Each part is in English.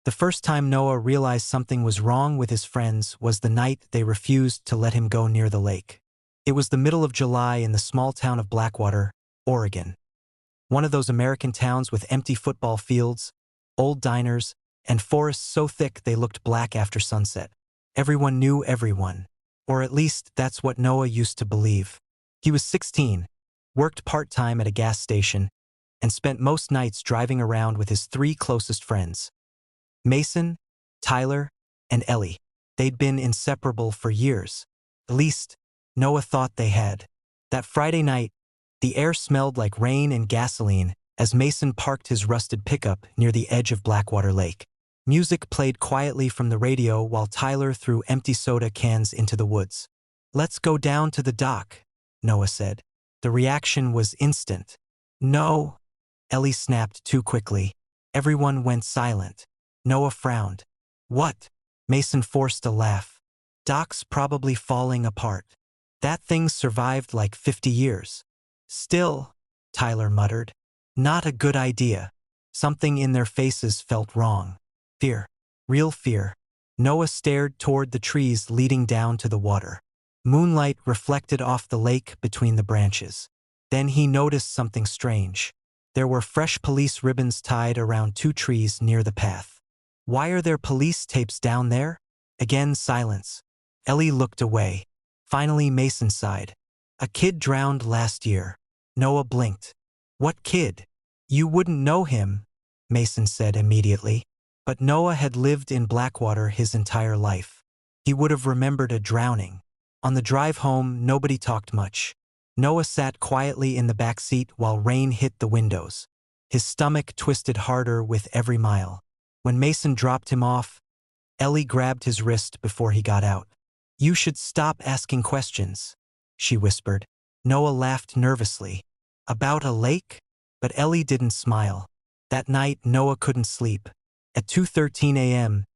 The first time Noah realized something was wrong with his friends was the night they refused to let him go near the lake. It was the middle of July in the small town of Blackwater, Oregon. One of those American towns with empty football fields, old diners, and forests so thick they looked black after sunset. Everyone knew everyone, or at least that's what Noah used to believe. He was 16, worked part-time at a gas station, and spent most nights driving around with his three closest friends: Mason, Tyler, and Ellie. They'd been inseparable for years. At least, Noah thought they had. That Friday night, the air smelled like rain and gasoline as Mason parked his rusted pickup near the edge of Blackwater Lake. Music played quietly from the radio while Tyler threw empty soda cans into the woods. "Let's go down to the dock," Noah said. The reaction was instant. "No," Ellie snapped too quickly. Everyone went silent. Noah frowned. "What?" Mason forced a laugh. "Dock's probably falling apart. That thing's survived like 50 years. Still," Tyler muttered. "Not a good idea." Something in their faces felt wrong. Fear. Real fear. Noah stared toward the trees leading down to the water. Moonlight reflected off the lake between the branches. Then he noticed something strange. There were fresh police ribbons tied around two trees near the path. "Why are there police tapes down there?" Again silence. Ellie looked away. Finally Mason sighed. "A kid drowned last year." Noah blinked. "What kid?" "You wouldn't know him," Mason said immediately. But Noah had lived in Blackwater his entire life. He would have remembered a drowning. On the drive home, nobody talked much. Noah sat quietly in the back seat while rain hit the windows. His stomach twisted harder with every mile. When Mason dropped him off, Ellie grabbed his wrist before he got out. "You should stop asking questions," she whispered. Noah laughed nervously. "About a lake?" But Ellie didn't smile. That night, Noah couldn't sleep. At 2:13 a.m.,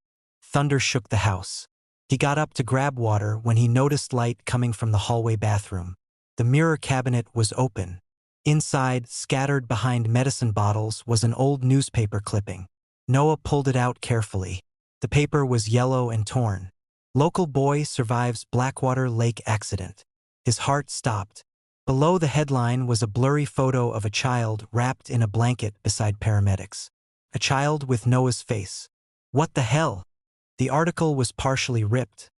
thunder shook the house. He got up to grab water when he noticed light coming from the hallway bathroom. The mirror cabinet was open. Inside, scattered behind medicine bottles, was an old newspaper clipping. Noah pulled it out carefully. The paper was yellow and torn. "Local boy survives Blackwater Lake accident." His heart stopped. Below the headline was a blurry photo of a child wrapped in a blanket beside paramedics. A child with Noah's face. What the hell? The article was partially ripped,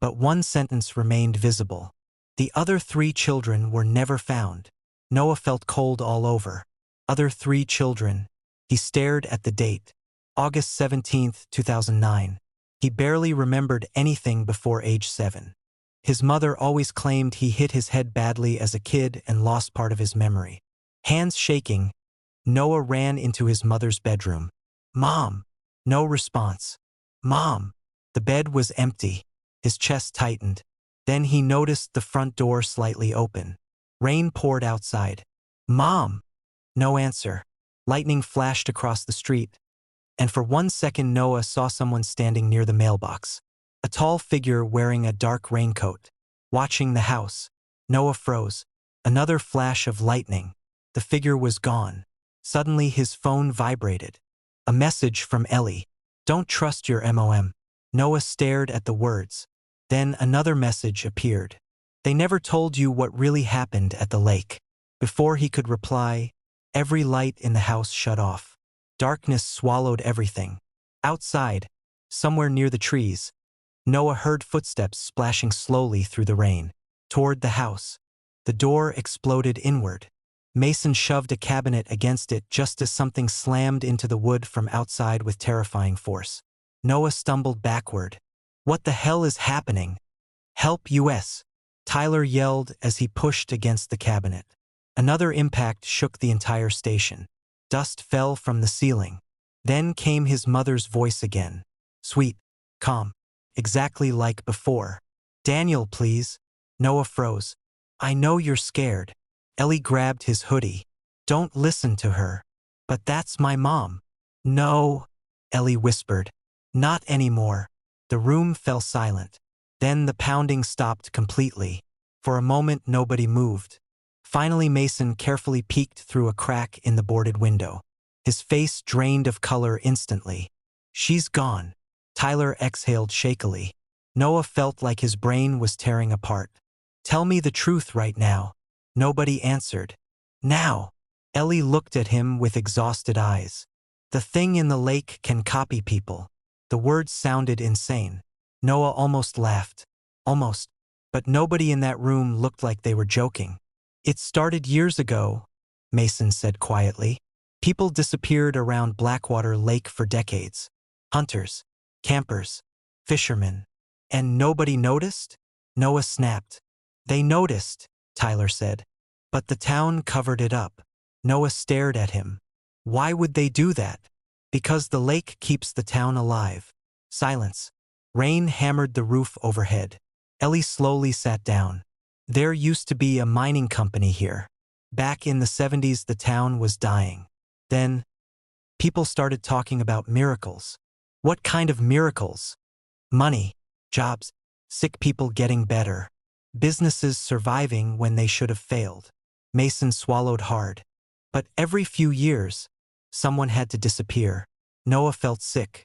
but one sentence remained visible. The other 3 children were never found. Noah felt cold all over. Other 3 children. He stared at the date. August 17, 2009. He barely remembered anything before age 7. His mother always claimed he hit his head badly as a kid and lost part of his memory. Hands shaking, Noah ran into his mother's bedroom. "Mom!" No response. "Mom!" The bed was empty. His chest tightened. Then he noticed the front door slightly open. Rain poured outside. "Mom!" No answer. Lightning flashed across the street, and for 1 second Noah saw someone standing near the mailbox. A tall figure wearing a dark raincoat. Watching the house. Noah froze. Another flash of lightning. The figure was gone. Suddenly his phone vibrated. A message from Ellie. "Don't trust your mom." Noah stared at the words. Then another message appeared. "They never told you what really happened at the lake." Before he could reply, every light in the house shut off. Darkness swallowed everything. Outside, somewhere near the trees, Noah heard footsteps splashing slowly through the rain. Toward the house. The door exploded inward. Mason shoved a cabinet against it just as something slammed into the wood from outside with terrifying force. Noah stumbled backward. "What the hell is happening?" "Help US!" Tyler yelled as he pushed against the cabinet. Another impact shook the entire station. Dust fell from the ceiling. Then came his mother's voice again. Sweet, calm, exactly like before. "Daniel, please." Noah froze. "I know you're scared." Ellie grabbed his hoodie. "Don't listen to her." "But that's my mom." "No," Ellie whispered. "Not anymore." The room fell silent. Then the pounding stopped completely. For a moment nobody moved. Finally Mason carefully peeked through a crack in the boarded window. His face drained of color instantly. She's gone. Tyler exhaled shakily. Noah felt like his brain was tearing apart. Tell me the truth right now. Nobody answered. Now. Ellie looked at him with exhausted eyes. The thing in the lake can copy people. The words sounded insane. Noah almost laughed. Almost. But nobody in that room looked like they were joking. It started years ago, Mason said quietly. People disappeared around Blackwater Lake for decades. Hunters, campers, fishermen. And nobody noticed? Noah snapped. They noticed, Tyler said. But the town covered it up. Noah stared at him. Why would they do that? Because the lake keeps the town alive. Silence. Rain hammered the roof overhead. Ellie slowly sat down. There used to be a mining company here. Back in the 70s, the town was dying. Then, people started talking about miracles. What kind of miracles? Money, jobs, sick people getting better, businesses surviving when they should have failed. Mason swallowed hard. But every few years, someone had to disappear. Noah felt sick.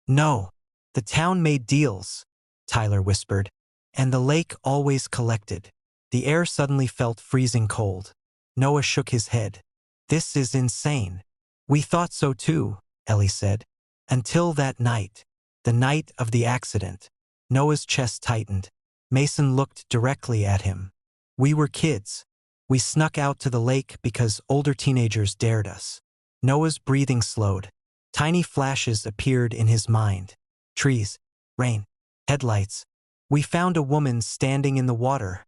No, the town made deals, Tyler whispered, and the lake always collected. The air suddenly felt freezing cold. Noah shook his head. This is insane. We thought so too, Ellie said. Until that night. The night of the accident. Noah's chest tightened. Mason looked directly at him. We were kids. We snuck out to the lake because older teenagers dared us. Noah's breathing slowed. Tiny flashes appeared in his mind. Trees, rain, headlights. We found a woman standing in the water,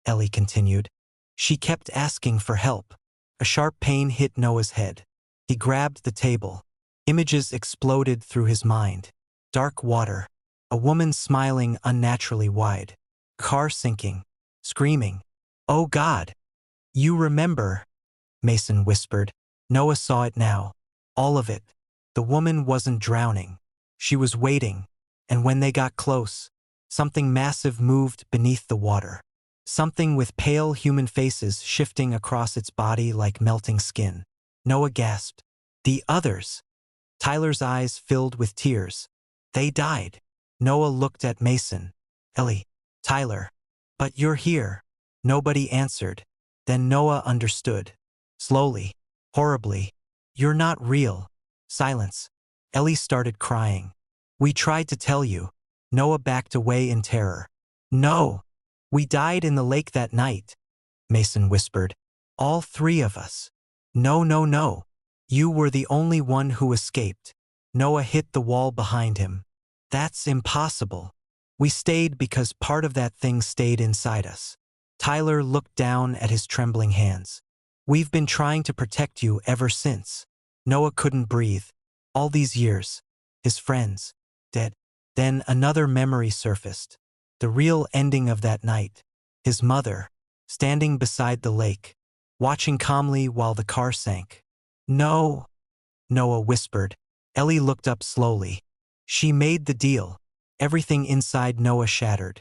Ellie continued. She kept asking for help. A sharp pain hit Noah's head. He grabbed the table. Images exploded through his mind. Dark water. A woman smiling unnaturally wide. Car sinking. Screaming. Oh God! You remember, Mason whispered. Noah saw it now. All of it. The woman wasn't drowning. She was waiting. And when they got close, something massive moved beneath the water. Something with pale human faces shifting across its body like melting skin. Noah gasped. The others. Tyler's eyes filled with tears. They died. Noah looked at Mason. Ellie. Tyler. But you're here. Nobody answered. Then Noah understood. Slowly. Horribly. You're not real. Silence. Ellie started crying. We tried to tell you. Noah backed away in terror. No. We died in the lake that night, Mason whispered. All three of us. No, no, no. You were the only one who escaped. Noah hit the wall behind him. That's impossible. We stayed because part of that thing stayed inside us. Tyler looked down at his trembling hands. We've been trying to protect you ever since. Noah couldn't breathe. All these years. His friends. Dead. Then another memory surfaced. The real ending of that night. His mother. Standing beside the lake. Watching calmly while the car sank. No. Noah whispered. Ellie looked up slowly. She made the deal. Everything inside Noah shattered.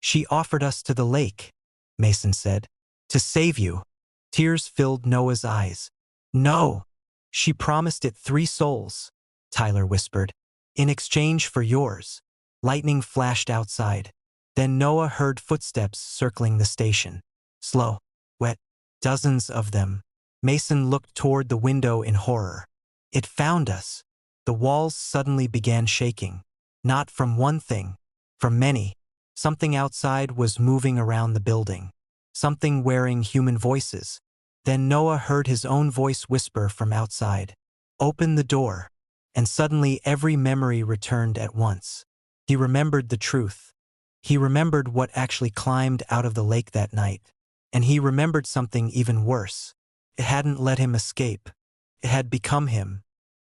She offered us to the lake, Mason said. To save you. Tears filled Noah's eyes. No. She promised it 3 souls, Tyler whispered. In exchange for yours. Lightning flashed outside. Then Noah heard footsteps circling the station. Slow. Wet. Dozens of them. Mason looked toward the window in horror. It found us. The walls suddenly began shaking. Not from one thing. From many. Something outside was moving around the building. Something wearing human voices. Then Noah heard his own voice whisper from outside. Open the door. And suddenly every memory returned at once. He remembered the truth. He remembered what actually climbed out of the lake that night. And he remembered something even worse. It hadn't let him escape. It had become him.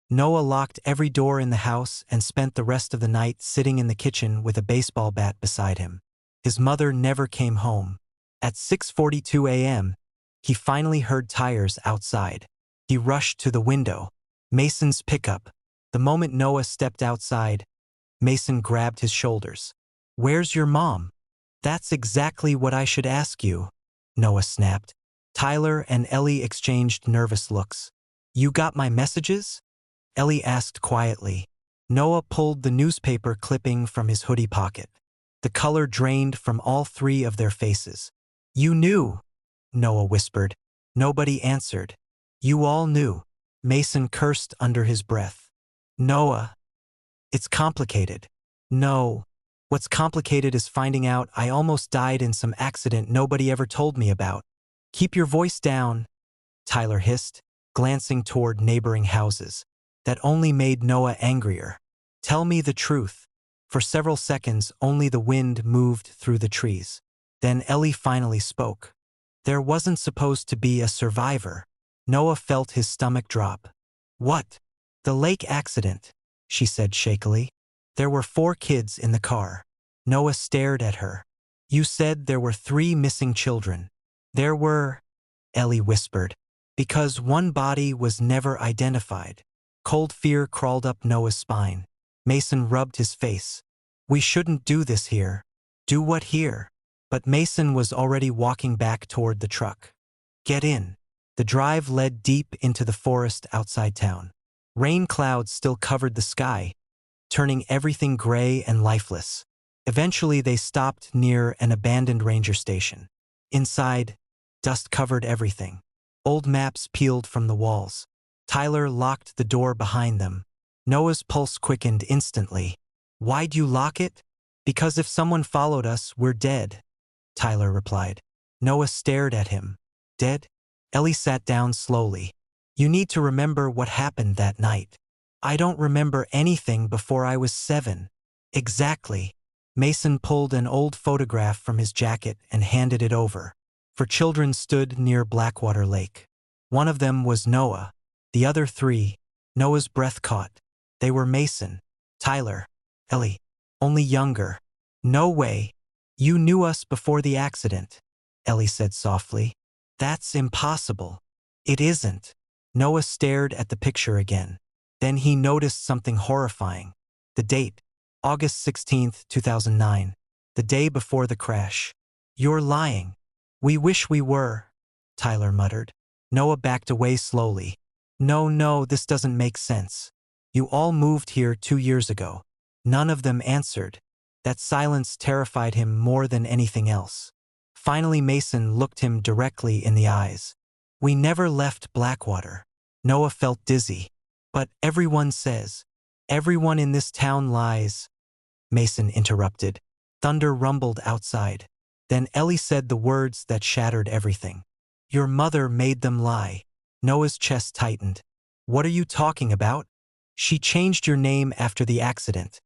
Noah locked every door in the house and spent the rest of the night sitting in the kitchen with a baseball bat beside him. His mother never came home. At 6:42 a.m., he finally heard tires outside. He rushed to the window. Mason's pickup. The moment Noah stepped outside, Mason grabbed his shoulders. Where's your mom? That's exactly what I should ask you, Noah snapped. Tyler and Ellie exchanged nervous looks. You got my messages? Ellie asked quietly. Noah pulled the newspaper clipping from his hoodie pocket. The color drained from all three of their faces. "You knew," Noah whispered. Nobody answered. "You all knew," Mason cursed under his breath. "Noah, it's complicated." "No. What's complicated is finding out I almost died in some accident nobody ever told me about." "Keep your voice down," Tyler hissed, glancing toward neighboring houses. That only made Noah angrier. "Tell me the truth." For several seconds, only the wind moved through the trees. Then Ellie finally spoke. "There wasn't supposed to be a survivor." Noah felt his stomach drop. "What?" "The lake accident," she said shakily. "There were 4 kids in the car." Noah stared at her. "You said there were 3 missing children." "There were," Ellie whispered, "because one body was never identified." Cold fear crawled up Noah's spine. Mason rubbed his face. "We shouldn't do this here." "Do what here?" But Mason was already walking back toward the truck. "Get in." The drive led deep into the forest outside town. Rain clouds still covered the sky, turning everything gray and lifeless. Eventually they stopped near an abandoned ranger station. Inside, dust covered everything. Old maps peeled from the walls. Tyler locked the door behind them. Noah's pulse quickened instantly. "Why'd you lock it?" "Because if someone followed us, we're dead," Tyler replied. Noah stared at him. "Dead?" Ellie sat down slowly. "You need to remember what happened that night." "I don't remember anything before I was 7. "Exactly." Mason pulled an old photograph from his jacket and handed it over. 4 children stood near Blackwater Lake. One of them was Noah. The other 3, Noah's breath caught. They were Mason, Tyler, Ellie, only younger. "No way. You knew us before the accident," Ellie said softly. "That's impossible." "It isn't." Noah stared at the picture again. Then he noticed something horrifying. The date, August 16th, 2009, the day before the crash. "You're lying." "We wish we were," Tyler muttered. Noah backed away slowly. No, this doesn't make sense. You all moved here 2 years ago." None of them answered. That silence terrified him more than anything else. Finally Mason looked him directly in the eyes. "We never left Blackwater." Noah felt dizzy. "But everyone says." "Everyone in this town lies," Mason interrupted. Thunder rumbled outside. Then Ellie said the words that shattered everything. "Your mother made them lie." Noah's chest tightened. "What are you talking about?" "She changed your name after the accident,"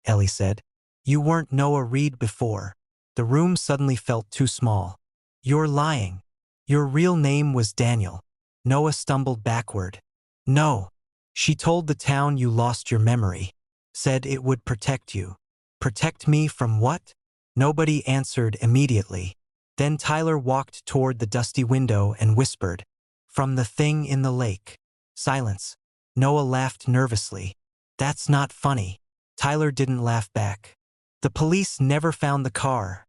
Ellie said. "You weren't Noah Reed before." The room suddenly felt too small. "You're lying. Your real name was Daniel." Noah stumbled backward. "No. She told the town you lost your memory. Said it would protect you." "Protect me from what?" Nobody answered immediately. Then Tyler walked toward the dusty window and whispered, "From the thing in the lake." Silence. Noah laughed nervously. "That's not funny." Tyler didn't laugh back. "The police never found the car,"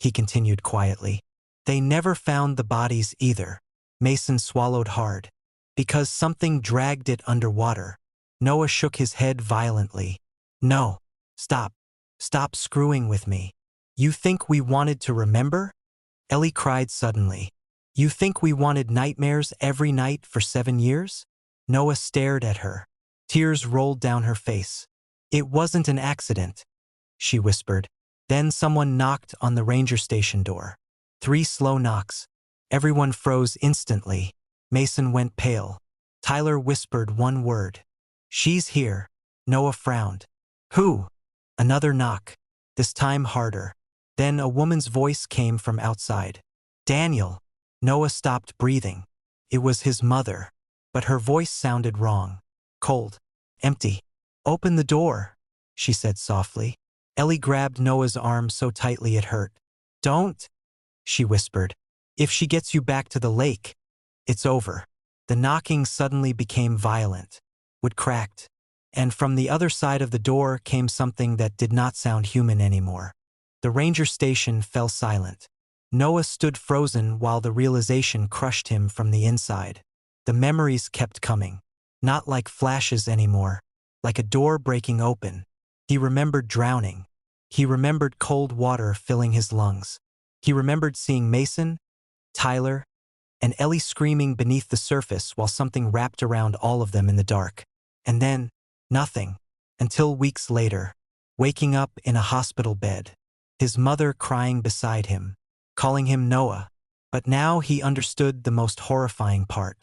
he continued quietly. "They never found the bodies either." Mason swallowed hard. "Because something dragged it underwater." Noah shook his head violently. "No. Stop. Stop screwing with me." "You think we wanted to remember?" Ellie cried suddenly. "You think we wanted nightmares every night for 7 years?" Noah stared at her. Tears rolled down her face. "It wasn't an accident," she whispered. Then someone knocked on the ranger station door. 3 slow knocks. Everyone froze instantly. Mason went pale. Tyler whispered one word. "She's here." Noah frowned. "Who?" Another knock. This time harder. Then a woman's voice came from outside. "Daniel." Noah stopped breathing. It was his mother. But her voice sounded wrong. Cold. Empty. "Open the door," she said softly. Ellie grabbed Noah's arm so tightly it hurt. "Don't," she whispered. "If she gets you back to the lake, it's over." The knocking suddenly became violent. Wood cracked. And from the other side of the door came something that did not sound human anymore. The ranger station fell silent. Noah stood frozen while the realization crushed him from the inside. The memories kept coming. Not like flashes anymore. like a door breaking open. He remembered drowning. He remembered cold water filling his lungs. He remembered seeing Mason, Tyler, and Ellie screaming beneath the surface while something wrapped around all of them in the dark. And then, nothing, until weeks later, waking up in a hospital bed, his mother crying beside him, calling him Noah. But now he understood the most horrifying part.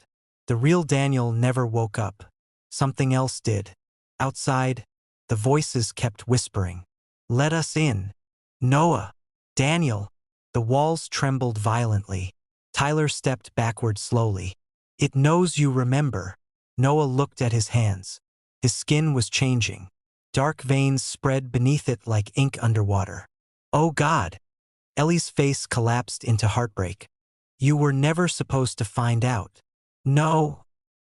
The real Daniel never woke up. Something else did. Outside, the voices kept whispering, "Let us in. Noah. Daniel." The walls trembled violently. Tyler stepped backward slowly. "It knows you remember." Noah looked at his hands. His skin was changing. Dark veins spread beneath it like ink underwater. "Oh God!" Ellie's face collapsed into heartbreak. "You were never supposed to find out." "No,"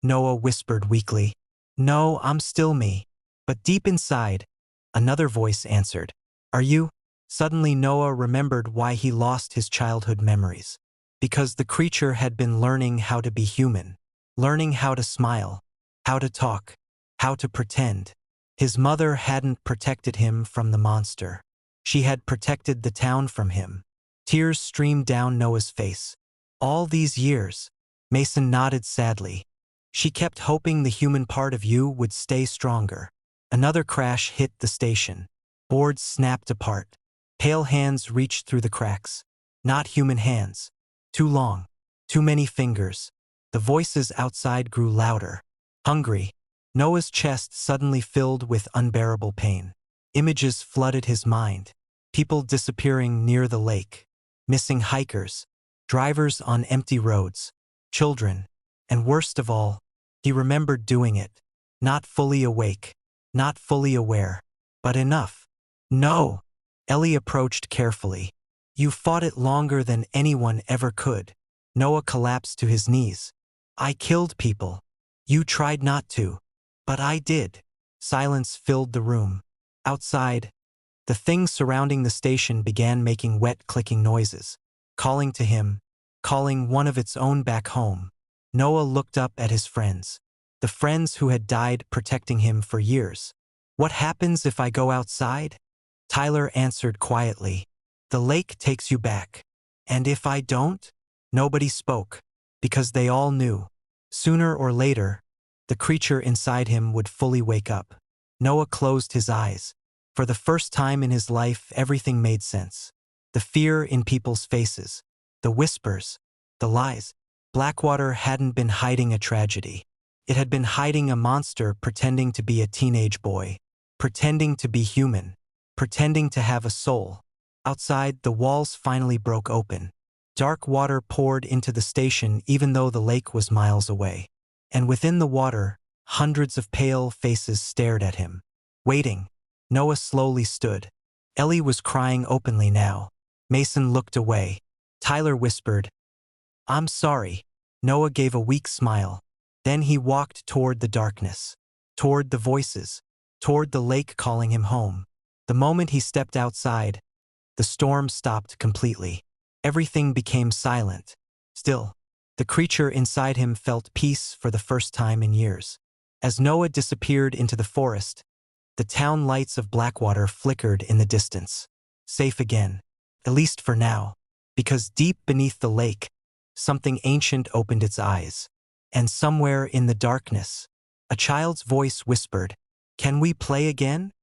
Noah whispered weakly. "No, I'm still me." But deep inside, another voice answered, "Are you?" Suddenly Noah remembered why he lost his childhood memories. Because the creature had been learning how to be human, learning how to smile, how to talk, how to pretend. His mother hadn't protected him from the monster. She had protected the town from him. Tears streamed down Noah's face. "All these years," Mason nodded sadly. "She kept hoping the human part of you would stay stronger." Another crash hit the station. Boards snapped apart. Pale hands reached through the cracks. Not human hands. Too long. Too many fingers. The voices outside grew louder. Hungry. Noah's chest suddenly filled with unbearable pain. Images flooded his mind. People disappearing near the lake. Missing hikers. Drivers on empty roads. Children. And worst of all, he remembered doing it. Not fully awake. Not fully aware. But enough. "No." Ellie approached carefully. "You fought it longer than anyone ever could." Noah collapsed to his knees. "I killed people. You tried not to. But I did." Silence filled the room. Outside, the things surrounding the station began making wet clicking noises, calling to him, calling one of its own back home. Noah looked up at his friends, the friends who had died protecting him for years. "What happens if I go outside?" Tyler answered quietly, "The lake takes you back. And if I don't?" Nobody spoke, because they all knew. Sooner or later, the creature inside him would fully wake up. Noah closed his eyes. For the first time in his life, everything made sense. The fear in people's faces, the whispers, the lies. Blackwater hadn't been hiding a tragedy. It had been hiding a monster pretending to be a teenage boy, pretending to be human, pretending to have a soul. Outside, the walls finally broke open. Dark water poured into the station even though the lake was miles away. And within the water, hundreds of pale faces stared at him. Waiting, Noah slowly stood. Ellie was crying openly now. Mason looked away. Tyler whispered, "I'm sorry." Noah gave a weak smile. Then he walked toward the darkness, toward the voices, toward the lake calling him home. The moment he stepped outside, the storm stopped completely. Everything became silent. Still, the creature inside him felt peace for the first time in years. As Noah disappeared into the forest, the town lights of Blackwater flickered in the distance. Safe again, at least for now, because deep beneath the lake, something ancient opened its eyes. And somewhere in the darkness, a child's voice whispered, "Can we play again?"